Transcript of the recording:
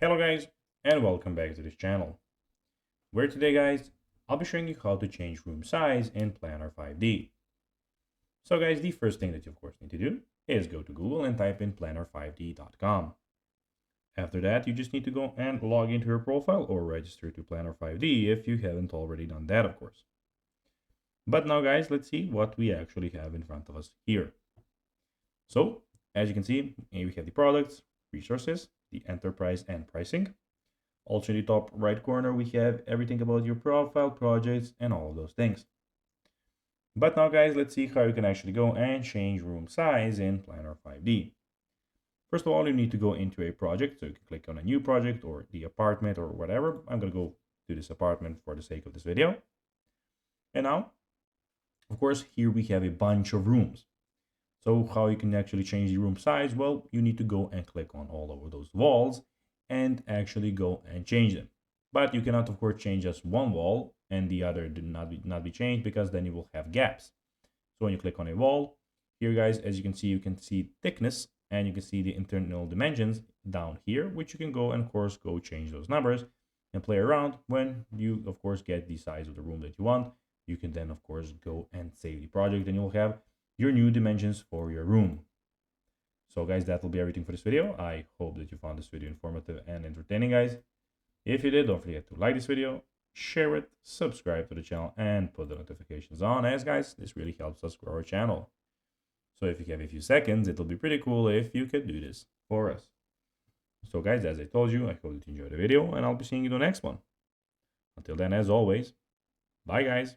Hello guys, and welcome back to this channel, where today guys, I'll be showing you how to change room size in Planner 5D. So guys, the first thing that you of course need to do is go to Google and type in planner5d.com. After that, you just need to go and log into your profile or register to Planner 5D if you haven't already done that of course. But now guys, let's see what we actually have in front of us here. So, as you can see, here we have the products, resources, the enterprise and pricing. Also in the top right corner, we have everything about your profile, projects, and all of those things. But now guys, let's see how you can actually go and change room size in Planner 5D. First of all, you need to go into a project. So you can click on a new project or the apartment or whatever. I'm going to go to this apartment for the sake of this video. And now, of course, here we have a bunch of rooms. So how you can actually change the room size? Well, you need to go and click on all over those walls and actually go and change them. But you cannot, of course, change just one wall and the other did not be changed, because then you will have gaps. So when you click on a wall, here guys, as you can see thickness and you can see the internal dimensions down here, which you can go and of course go change those numbers and play around. When you of course get the size of the room that you want, you can then of course go and save the project and you'll have your new dimensions for your room. So guys, that will be everything for this video. I hope that you found this video informative and entertaining, guys. If you did, don't forget to like this video, share it, subscribe to the channel, and put the notifications on, as guys, this really helps us grow our channel. So if you have a few seconds, it'll be pretty cool if you could do this for us. So guys, as I told you, I hope that you enjoyed the video, and I'll be seeing you in the next one. Until then, as always, bye guys.